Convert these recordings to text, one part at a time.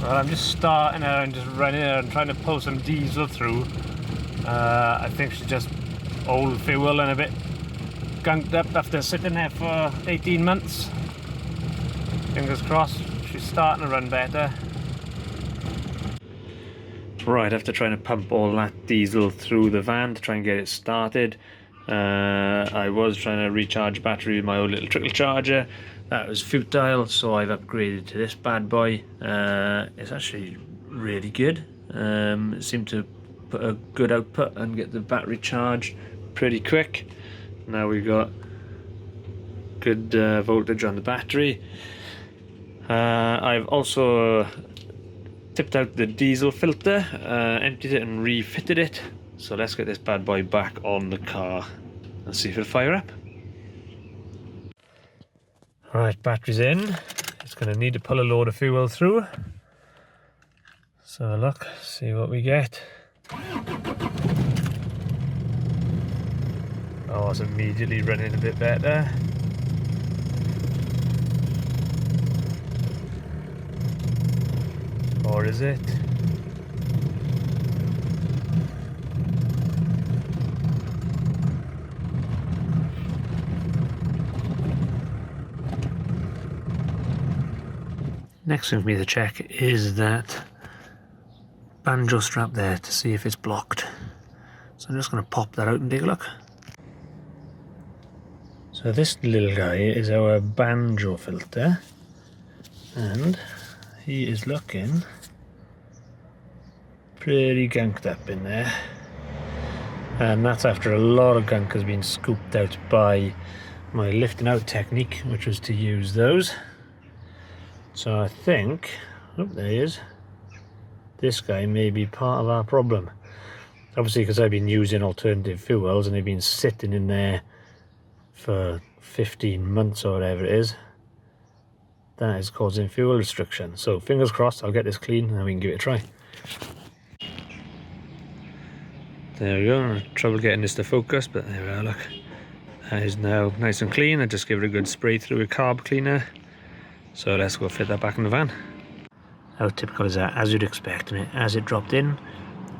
Well, I'm just starting her and just running her and trying to pull some diesel through. I think she's just old fuel and a bit gunked up after sitting there for 18 months. Fingers crossed, she's starting to run better. Right, after trying to pump all that diesel through the van to try and get it started, I was trying to recharge battery with my old little trickle charger. That was futile, so I've upgraded to this bad boy. It's actually really good. It seemed to put a good output and get the battery charged pretty quick. Now we've got good voltage on the battery. I've also tipped out the diesel filter, emptied it and refitted it. So let's get this bad boy back on the car and see if it'll fire up. Right, battery's in. It's going to need to pull a load of fuel through. So look, see what we get. Oh, it's immediately running a bit better. Or is it? Next thing for me to check is that banjo strap there to see if it's blocked. So I'm just going to pop that out and take a look. So this little guy is our banjo filter, and he is looking pretty gunked up in there. And that's after a lot of gunk has been scooped out by my lifting out technique, which was to use those. So I think, oh, there he is. This guy may be part of our problem. Obviously, because I've been using alternative fuels and they've been sitting in there for 15 months or whatever it is. That is causing fuel restriction. So fingers crossed, I'll get this clean and we can give it a try. There we go. Trouble getting this to focus, but there we are, look. That is now nice and clean. I just give it a good spray through a carb cleaner. So let's go fit that back in the van. How typical is that? As you'd expect, and as it dropped in,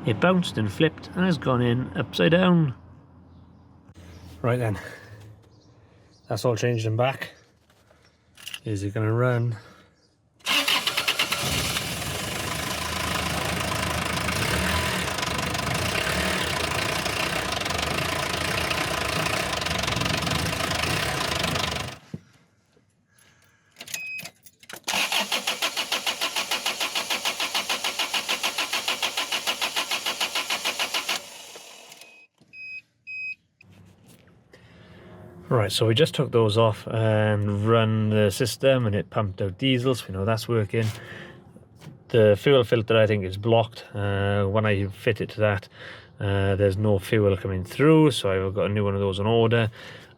it bounced and flipped and has gone in upside down. Right then, that's all changed and back. Is it going to run? Right, so we just took those off and run the system and it pumped out diesel, so we know that's working. The fuel filter I think is blocked. When I fit it to that, there's no fuel coming through, so I've got a new one of those on order.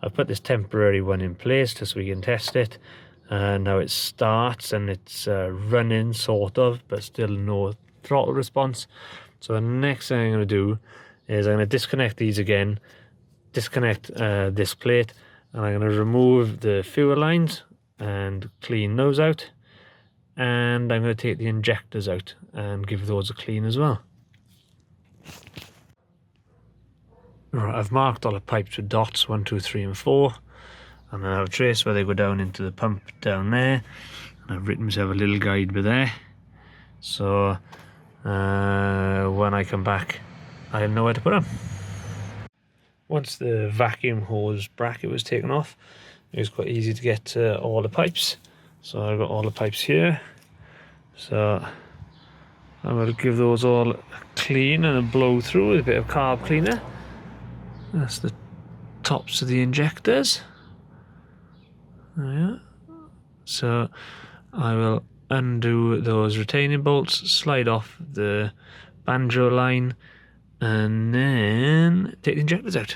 I've put this temporary one in place just so we can test it. Now it starts and it's running sort of, but still no throttle response. So the next thing I'm going to do is I'm going to disconnect these again, disconnect this plate, and I'm going to remove the fuel lines and clean those out, and I'm going to take the injectors out and give those a clean as well. Right, I've marked all the pipes with dots 1, 2, 3 and 4, and then I have a trace where they go down into the pump down there, and I've written myself a little guide with there, so when I come back I know where to put them. Once the vacuum hose bracket was taken off, it was quite easy to get all the pipes. So I've got all the pipes here. So I'm going to give those all a clean and a blow through with a bit of carb cleaner. That's the tops of the injectors. There. So I will undo those retaining bolts, slide off the banjo line, and then take the injectors out.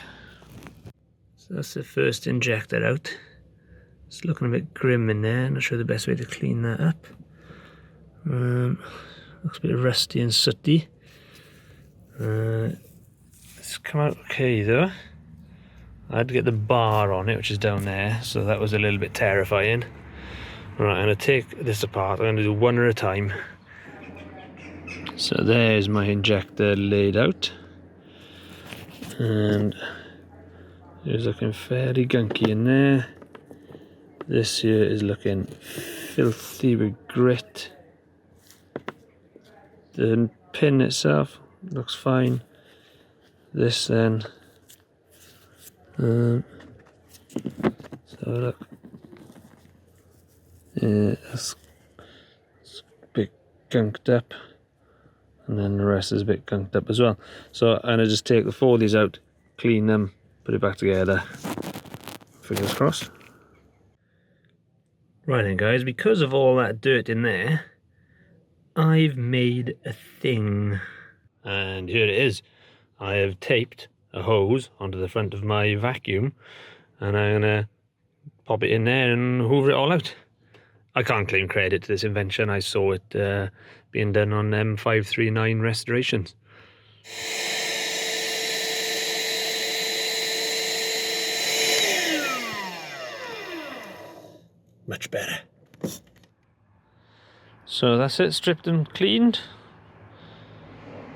So that's the first injector out. It's looking a bit grim in there. Not sure the best way to clean that up. Looks a bit rusty and sooty. It's come out okay though. I had to get the bar on it, which is down there, so that was a little bit terrifying. Right, I'm going to take this apart. I'm going to do one at a time. So there's my injector laid out, and it's looking fairly gunky in there. This here is looking filthy with grit. The pin itself looks fine. This then, so look, yeah, it's a bit gunked up, and then the rest is a bit gunked up as well. So I'm going to just take the 4 of these out, clean them, put it back together. Fingers crossed. Right then guys, because of all that dirt in there, I've made a thing. And here it is. I have taped a hose onto the front of my vacuum, and I'm gonna pop it in there and hoover it all out. I can't claim credit to this invention. I saw it being done on M539 restorations. Much better. So that's it, stripped and cleaned.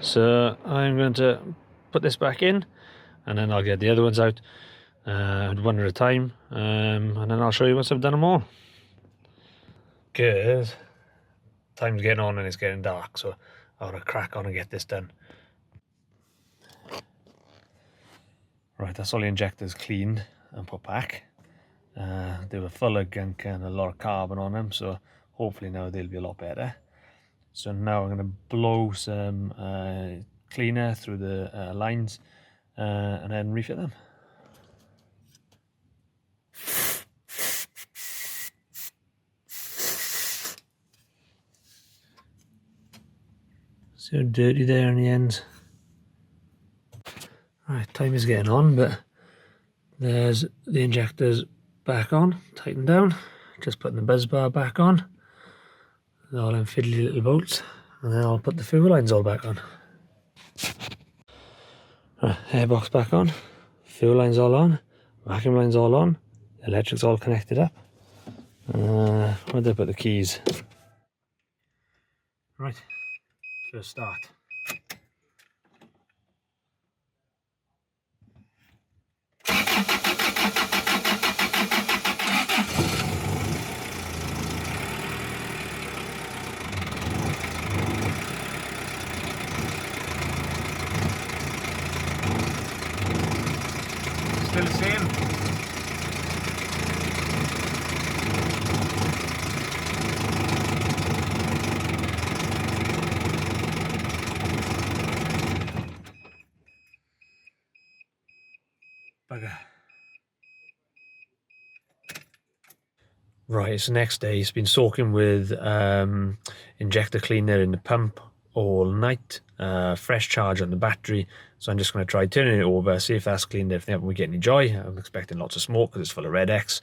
So I'm going to put this back in, and then I'll get the other ones out one at a time, and then I'll show you once I've done them all. Good. Time's getting on and it's getting dark, so I want to crack on and get this done. Right, that's all the injectors cleaned and put back. They were full of gunk and a lot of carbon on them, so hopefully now they'll be a lot better. So now I'm going to blow some cleaner through the lines and then refit them. So dirty there in the ends. Right, time is getting on, but there's the injectors back on, tightened down. Just putting the buzz bar back on. All them fiddly little bolts, and then I'll put the fuel lines all back on. Right, airbox back on, fuel lines all on, vacuum lines all on, electrics all connected up. Where did I put the keys? Right, first start. Still the same. Bugger. Right, it's the next day. It's been soaking with injector cleaner in the pump all night. Fresh charge on the battery. So I'm just going to try turning it over, see if that's cleaned everything up and we get any joy. I'm expecting lots of smoke because it's full of Red X.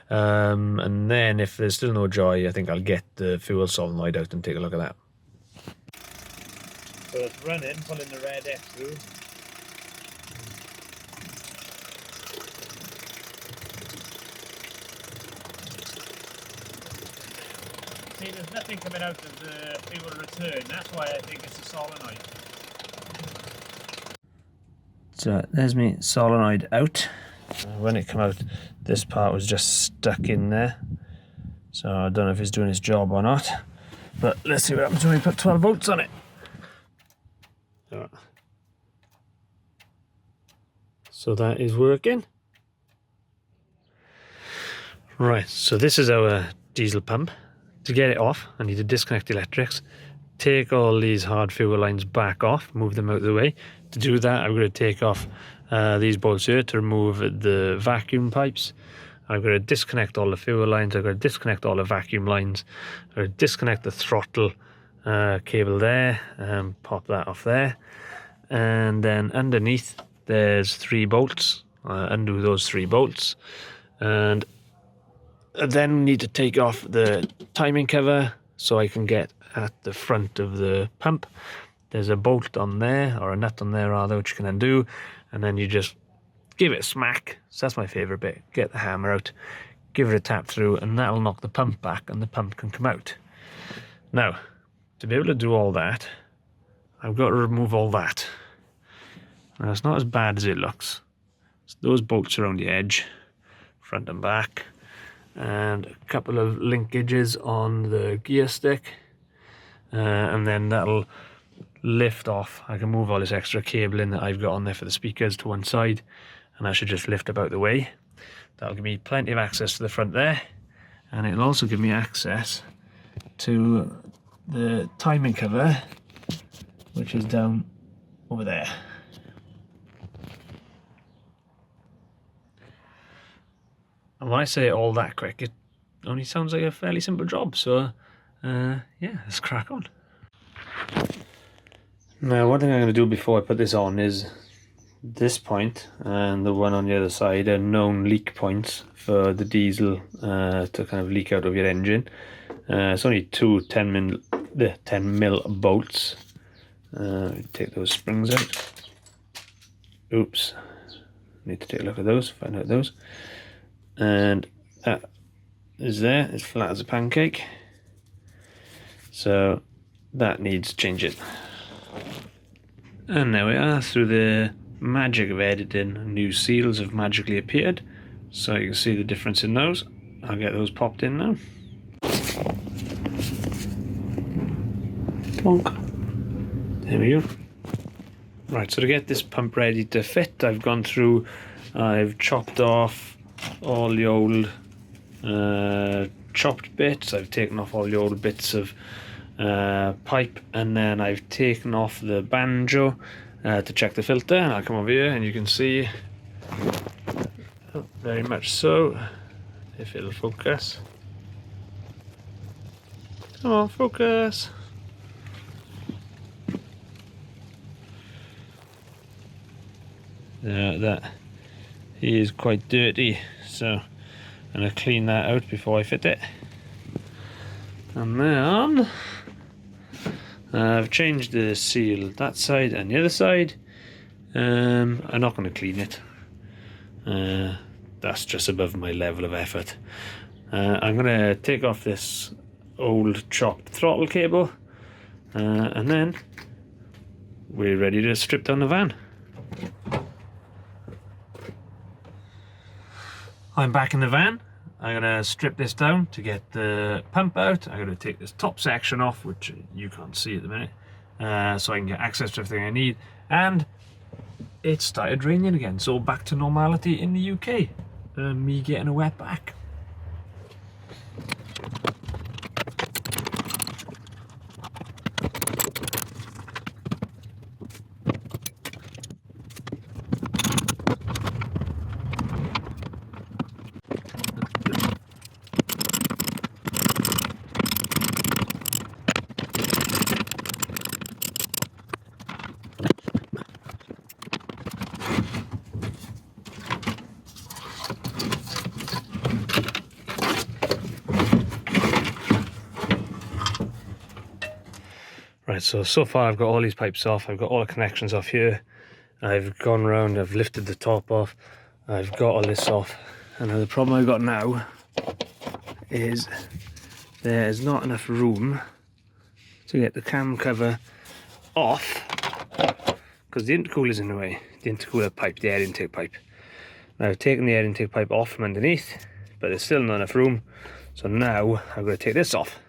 And then if there's still no joy, I think I'll get the fuel solenoid out and take a look at that. So it's running, pulling the Red X through. See, there's nothing coming out of the fuel return. That's why I think it's a solenoid. So there's me solenoid out. When it came out, this part was just stuck in there. So I don't know if it's doing its job or not. But let's see what happens when we put 12 volts on it. So that is working. Right, so this is our diesel pump. To get it off, I need to disconnect the electrics, take all these hard fuel lines back off, move them out of the way. To do that, I'm going to take off these bolts here to remove the vacuum pipes. I'm going to disconnect all the fuel lines. I'm going to disconnect all the vacuum lines. I'm going to disconnect the throttle cable there and pop that off there. And then underneath, there's 3 bolts. Undo those 3 bolts. And I then need to take off the timing cover so I can get at the front of the pump. There's a bolt on there, or a nut on there rather, which you can undo, and then you just give it a smack. So that's my favourite bit. Get the hammer out, give it a tap through, and that'll knock the pump back and the pump can come out. Now, to be able to do all that, I've got to remove all that. Now, it's not as bad as it looks. It's those bolts around the edge, front and back, and a couple of linkages on the gear stick, and then that'll lift off. I can move all this extra cabling that I've got on there for the speakers to one side, and I should just lift about the way. That'll give me plenty of access to the front there, and it'll also give me access to the timing cover, which is down over there. And when I say it all that quick, it only sounds like a fairly simple job, so yeah, let's crack on. Now, one thing I'm going to do before I put this on is this point and the one on the other side are known leak points for the diesel to kind of leak out of your engine. It's only two 10 mil bolts. Take those springs out. Oops, need to take a look at those, find out those. And that is there, it's flat as a pancake, so that needs changing. And there we are, through the magic of editing, new seals have magically appeared, so you can see the difference in those. I'll get those popped in now. Plonk. There we go. Right, so to get this pump ready to fit, I've gone through, I've chopped off all the old chopped bits. I've taken off all the old bits of pipe, and then I've taken off the banjo to check the filter, and I'll come over here and you can see very much so, if it'll focus. Come on, focus. That is quite dirty, so I'm going to clean that out before I fit it. And then I've changed the seal that side and the other side. I'm not going to clean it. That's just above my level of effort. I'm going to take off this old chopped throttle cable, and then we're ready to strip down the van. I'm back in the van. I'm going to strip this down to get the pump out. I'm going to take this top section off, which you can't see at the minute, so I can get access to everything I need. And it started raining again, so back to normality in the UK. Me getting a wet back. Right, so far I've got all these pipes off, I've got all the connections off here, I've gone around, I've lifted the top off, I've got all this off, and the problem I've got now is there's not enough room to get the cam cover off, because the intercooler's in the way, the intercooler pipe, the air intake pipe. Now I've taken the air intake pipe off from underneath, but there's still not enough room, so now I'm going to take this off.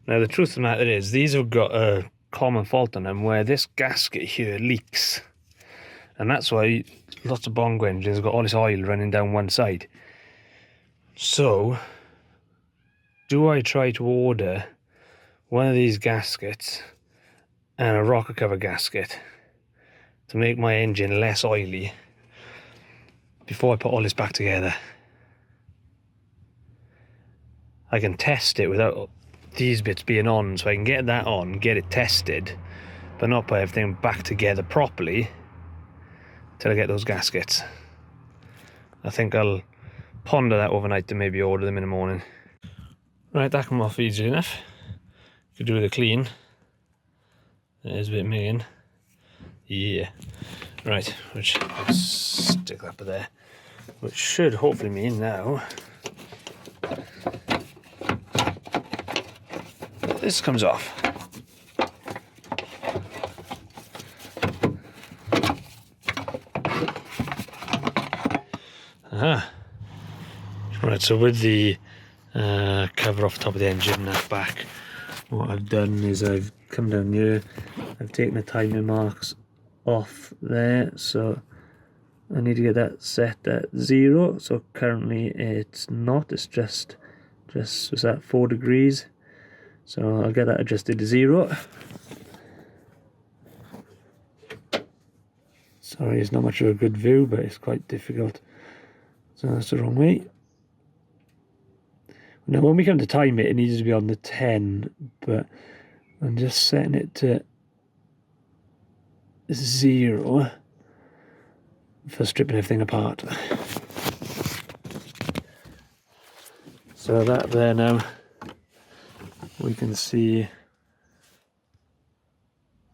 Now the truth of the matter is, these have got a common fault on them where this gasket here leaks. And that's why lots of Bongo engines have got all this oil running down one side. So, do I try to order one of these gaskets and a rocker cover gasket to make my engine less oily before I put all this back together? I can test it without these bits being on, so I can get that on, get it tested, but not put everything back together properly till I get those gaskets. I think I'll ponder that overnight to maybe order them in the morning. Right, that come off easy enough. Could do with a clean. There's a bit million. Yeah. Right, which let's stick that there, which should hopefully mean now this comes off. Aha. Right, so with the cover off the top of the engine and that back, what I've done is I've come down here, I've taken the timing marks off there, so I need to get that set at 0. So currently it's not, it's just was at 4 degrees, so I'll get that adjusted to 0. Sorry, it's not much of a good view, but it's quite difficult. So that's the wrong way. Now when we come to time it, it needs to be on the 10, but I'm just setting it to 0 for stripping everything apart. So that there now, we can see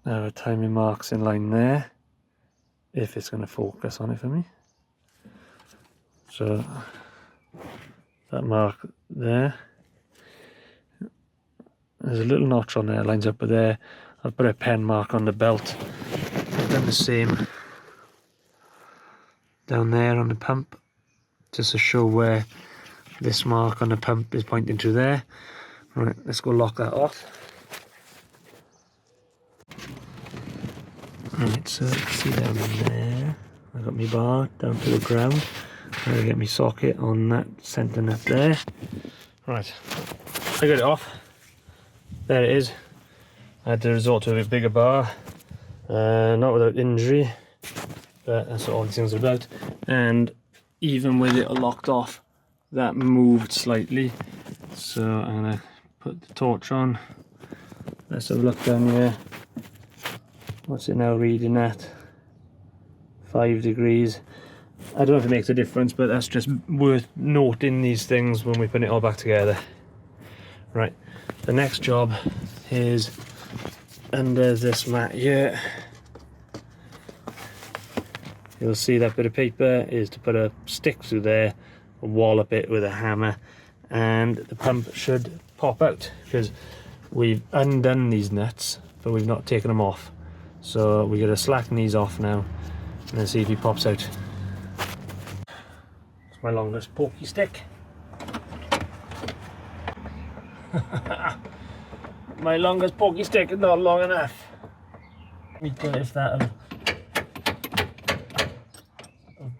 our timing marks in line there, if it's going to focus on it for me. So that mark there, there's a little notch on there, lines up with there. I'll put a pen mark on the belt. I've done the same down there on the pump, just to show where this mark on the pump is pointing to there. Right, let's go lock that off. Right, so see down there, I got my bar down to the ground. I'm going to get my socket on that centre nut there. Right, I got it off. There it is. I had to resort to a bit bigger bar, not without injury, but that's what all these things are about. And even with it locked off, that moved slightly. So I'm going to put the torch on. Let's have a look down here. What's it now reading at? 5 degrees. I don't know if it makes a difference, but that's just worth noting these things when we put it all back together. Right, the next job is under this mat here. You'll see that bit of paper is to put a stick through there, wallop it with a hammer, and the pump should pop out, because we've undone these nuts but we've not taken them off. So we gotta slacken these off now and then see if he pops out. It's my longest pokey stick. My longest pokey stick is not long enough. Let me put if that'll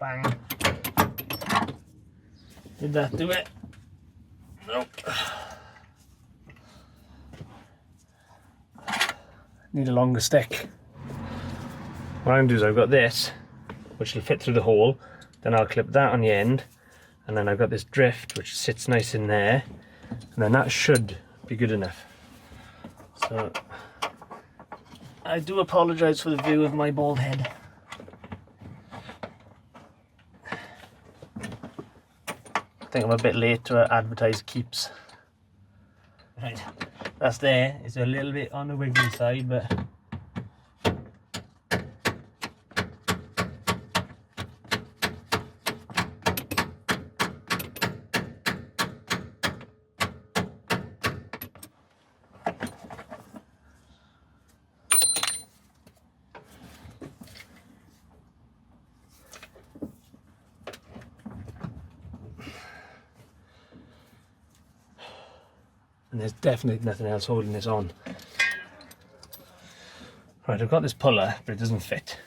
bang. Did that do it? Nope. Need a longer stick. What I'm going to do is I've got this, which will fit through the hole, then I'll clip that on the end, and then I've got this drift which sits nice in there, and then that should be good enough. So I do apologise for the view of my bald head. I think I'm a bit late to advertise keeps. Right, that's there. It's a little bit on the wiggly side, but and there's definitely nothing else holding this on. Right, I've got this puller, but it doesn't fit.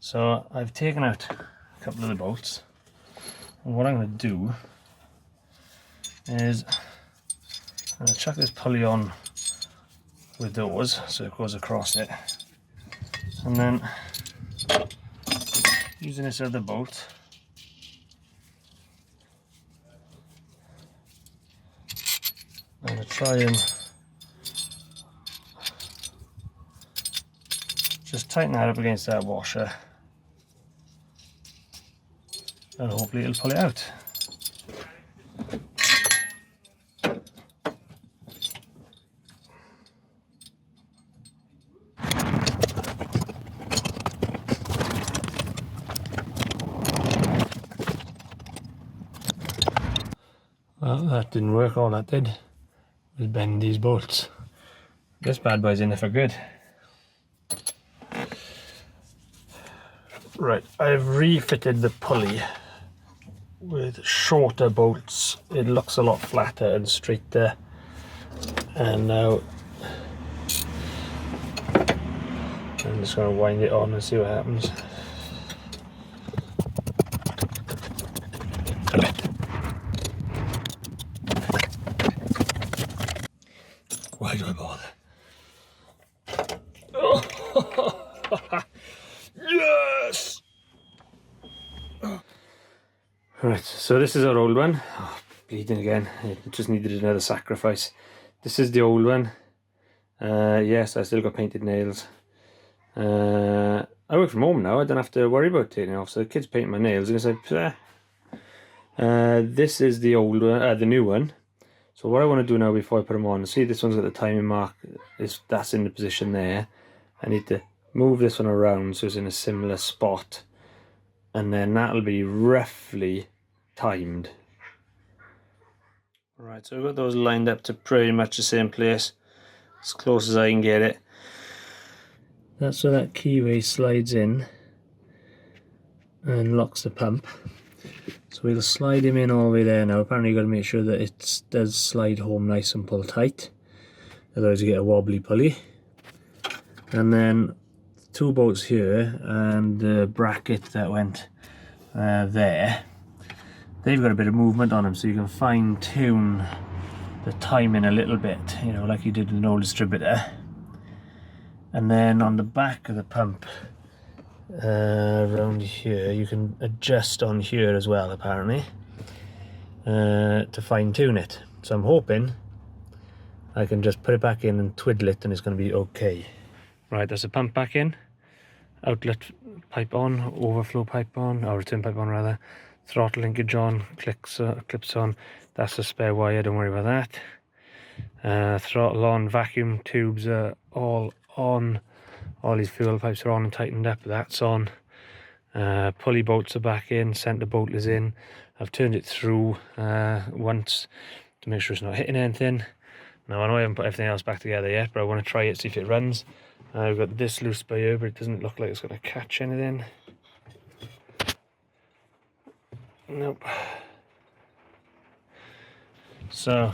So I've taken out a couple of the bolts. And what I'm going to do is I'm going to chuck this pulley on with those so it goes across it. And then using this other bolt, I'm going to try and just tighten that up against that washer, and hopefully it'll pull it out. that didn't work. All that did was bend these bolts. This bad boy's in there for good. Right, I've refitted the pulley with shorter bolts. It looks a lot flatter and straighter. And now I'm just going to wind it on and see what happens. Why do I bother? Oh. Yes! Right, so this is our old one. Oh, bleeding again. It just needed another sacrifice. This is the old one. Yes, I still got painted nails. I work from home now. I don't have to worry about taking it off. So the kids paint my nails and it's like, this is the old one, the new one. So what I want to do now before I put them on, see this one's got the timing mark, that's in the position there. I need to move this one around so it's in a similar spot. And then that'll be roughly timed. Right, so I've got those lined up to pretty much the same place, as close as I can get it. That's where that keyway slides in and locks the pump. So we'll slide him in all the way there now. Apparently you've got to make sure that it does slide home nice and pull tight, otherwise you get a wobbly pulley. And then 2 bolts here and the bracket that went there, they've got a bit of movement on them, so you can fine tune the timing a little bit, you know, like you did with an old distributor. And then on the back of the pump around here, you can adjust on here as well, apparently, to fine tune it. So I'm hoping I can just put it back in and twiddle it and it's going to be okay. Right, there's a pump back in, outlet pipe on, overflow pipe on, or return pipe on rather, throttle linkage on, clips on. That's the spare wire, don't worry about that. Throttle on, vacuum tubes are all on. All these fuel pipes are on and tightened up, that's on. Pulley bolts are back in, centre bolt is in. I've turned it through once to make sure it's not hitting anything. Now I know I haven't put everything else back together yet, but I want to try it, see if it runs. I've got this loose by here, but it doesn't look like it's going to catch anything. Nope. So,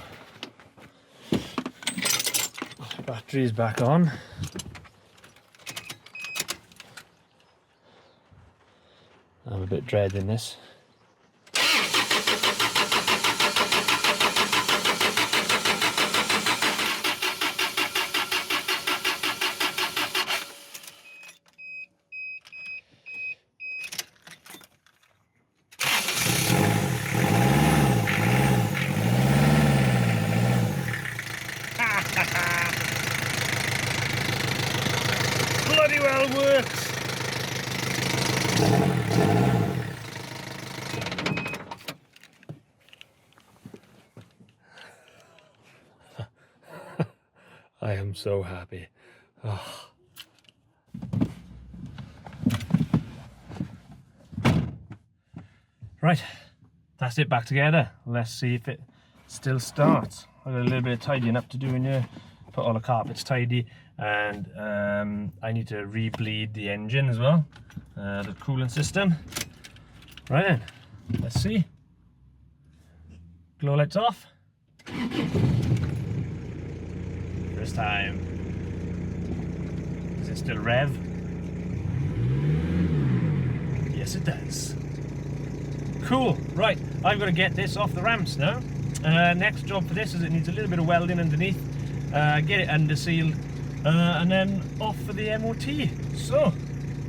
battery's back on. I'm a bit dreading this. Bloody well works. I am so happy. Oh. Right, that's it back together. Let's see if it still starts. I've got a little bit of tidying up to do in here. Put all the carpets tidy, and I need to re-bleed the engine as well, the coolant system. Right then, let's see. Glow lights off. First time. Does it still rev? Yes, it does. Cool. Right, I've got to get this off the ramps now. Next job for this is it needs a little bit of welding underneath, get it under sealed, and then off for the MOT. So,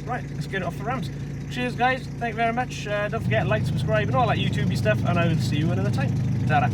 right, let's get it off the ramps. Cheers guys, thank you very much. Don't forget, like, subscribe and all that YouTubey stuff, and I will see you another time. Ta-da.